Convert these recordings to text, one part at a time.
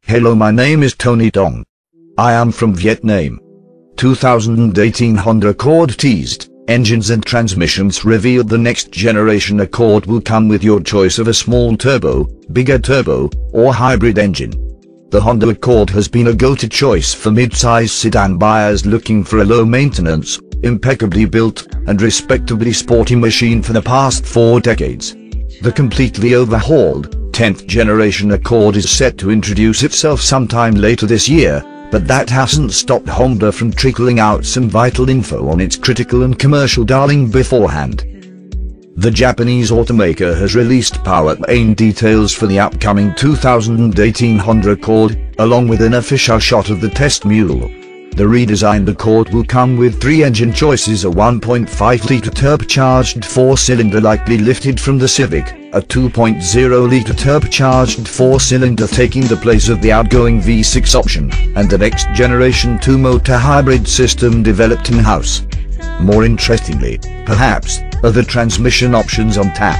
Hello, my name is Tony Dong. I am from Vietnam. 2018 Honda Accord Teased. Engines and transmissions revealed the next generation Accord will come with your choice of a small turbo, bigger turbo, or hybrid engine. The Honda Accord has been a go-to choice for mid-size sedan buyers looking for a low-maintenance, impeccably built, and respectably sporty machine for the past 4 decades. The completely overhauled, 10th generation Accord is set to introduce itself sometime later this year, but that hasn't stopped Honda from trickling out some vital info on its critical and commercial darling beforehand. The Japanese automaker has released powertrain details for the upcoming 2018 Honda Accord, along with an official shot of the test mule. The redesigned Accord will come with 3 engine choices: a 1.5-litre turbocharged 4-cylinder likely lifted from the Civic, a 2.0-litre turbocharged 4-cylinder taking the place of the outgoing V6 option, and the next-generation 2-motor hybrid system developed in-house. More interestingly, perhaps, are the transmission options on tap.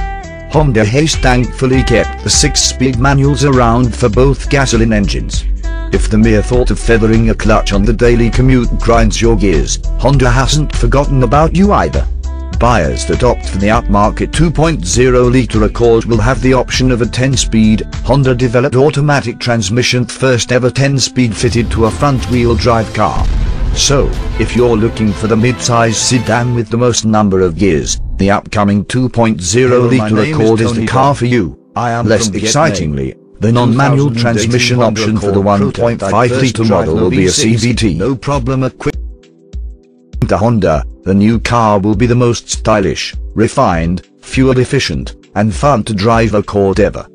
Honda has thankfully kept the 6-speed manuals around for both gasoline engines. If the mere thought of feathering a clutch on the daily commute grinds your gears, Honda hasn't forgotten about you either. Buyers that opt for the upmarket 2.0-litre Accord will have the option of a 10-speed, Honda-developed automatic transmission, first ever 10-speed fitted to a front-wheel drive car. So, if you're looking for the mid-size sedan with the most number of gears, the upcoming 2.0-litre Accord is the car for you. Less excitingly, the non-manual transmission option for the 1.5-litre model will be a CVT. No problem equipped. To Honda, the new car will be the most stylish, refined, fuel-efficient, and fun to drive Accord ever.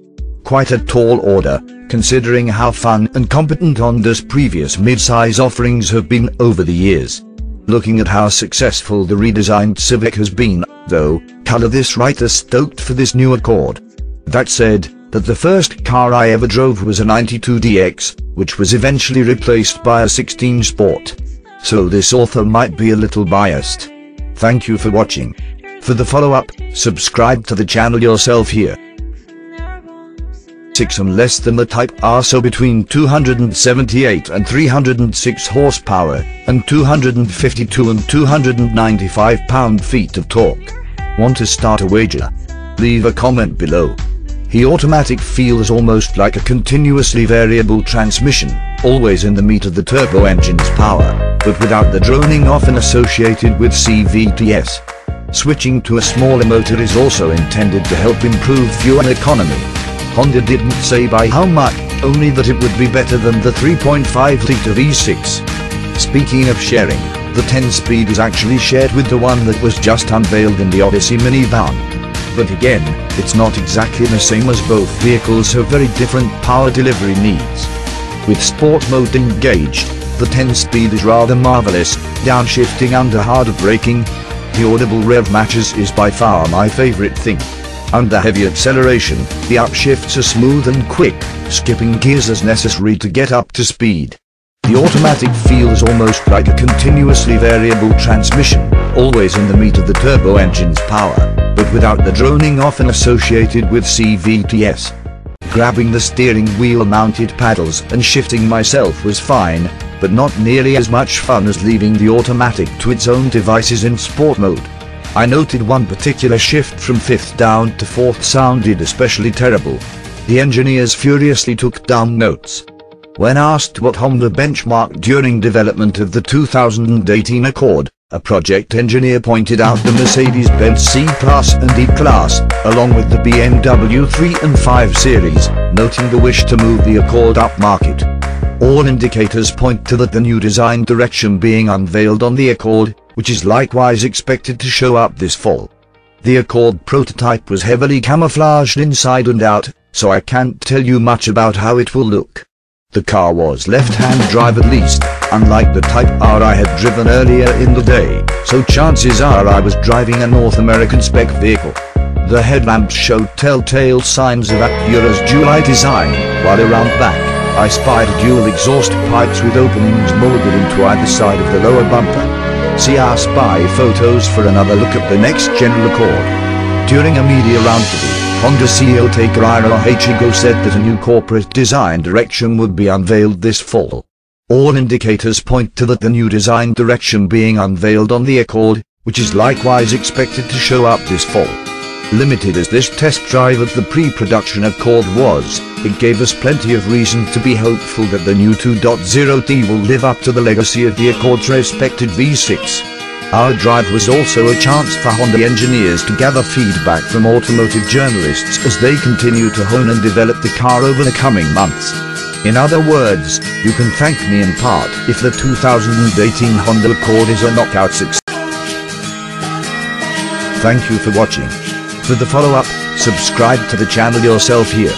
Quite a tall order, considering how fun and competent Honda's previous mid-size offerings have been over the years. Looking at how successful the redesigned Civic has been, though, color this writer stoked for this new Accord. That said, that the first car I ever drove was a 92 DX, which was eventually replaced by a 16 Sport. So this author might be a little biased. Thank you for watching. For the follow-up, subscribe to the channel yourself here. 6 and less than the Type R, so between 278 and 306 horsepower, and 252 and 295 pound-feet of torque. Want to start a wager? Leave a comment below. The automatic feels almost like a continuously variable transmission, always in the meat of the turbo engine's power, but without the droning often associated with CVTs. Switching to a smaller motor is also intended to help improve fuel economy. Honda didn't say by how much, only that it would be better than the 3.5-litre V6. Speaking of sharing, the 10-speed is actually shared with the one that was just unveiled in the Odyssey minivan. But again, it's not exactly the same as both vehicles have very different power delivery needs. With sport mode engaged, the 10-speed is rather marvelous, downshifting under harder braking. The audible rev matches is by far my favorite thing. Under heavy acceleration, the upshifts are smooth and quick, skipping gears as necessary to get up to speed. The automatic feels almost like a continuously variable transmission, always in the meat of the turbo engine's power, but without the droning often associated with CVTs. Grabbing the steering wheel mounted paddles and shifting myself was fine, but not nearly as much fun as leaving the automatic to its own devices in sport mode. I noted one particular shift from 5th down to 4th sounded especially terrible. The engineers furiously took down notes. When asked what Honda benchmarked during development of the 2018 Accord, a project engineer pointed out the Mercedes-Benz C-Class and E-Class, along with the BMW 3 and 5 series, noting the wish to move the Accord upmarket. All indicators point to the new design direction being unveiled on the Accord, which is likewise expected to show up this fall. The Accord prototype was heavily camouflaged inside and out, so I can't tell you much about how it will look. The car was left-hand drive at least, unlike the Type R I had driven earlier in the day, so chances are I was driving a North American spec vehicle. The headlamps showed telltale signs of Acura's July design, while around back, I spied dual exhaust pipes with openings molded into either side of the lower bumper. See our spy photos for another look at the next General Accord. During a media round-to-be, Honda CEO Takahiro Hachigo said that a new corporate design direction would be unveiled this fall. All indicators point to the new design direction being unveiled on the Accord, which is likewise expected to show up this fall. Limited as this test drive of the pre-production Accord was, it gave us plenty of reason to be hopeful that the new 2.0T will live up to the legacy of the Accord's respected V6. Our drive was also a chance for Honda engineers to gather feedback from automotive journalists as they continue to hone and develop the car over the coming months. In other words, you can thank me in part if the 2018 Honda Accord is a knockout success. Thank you for watching. For the follow-up, subscribe to the channel yourself here.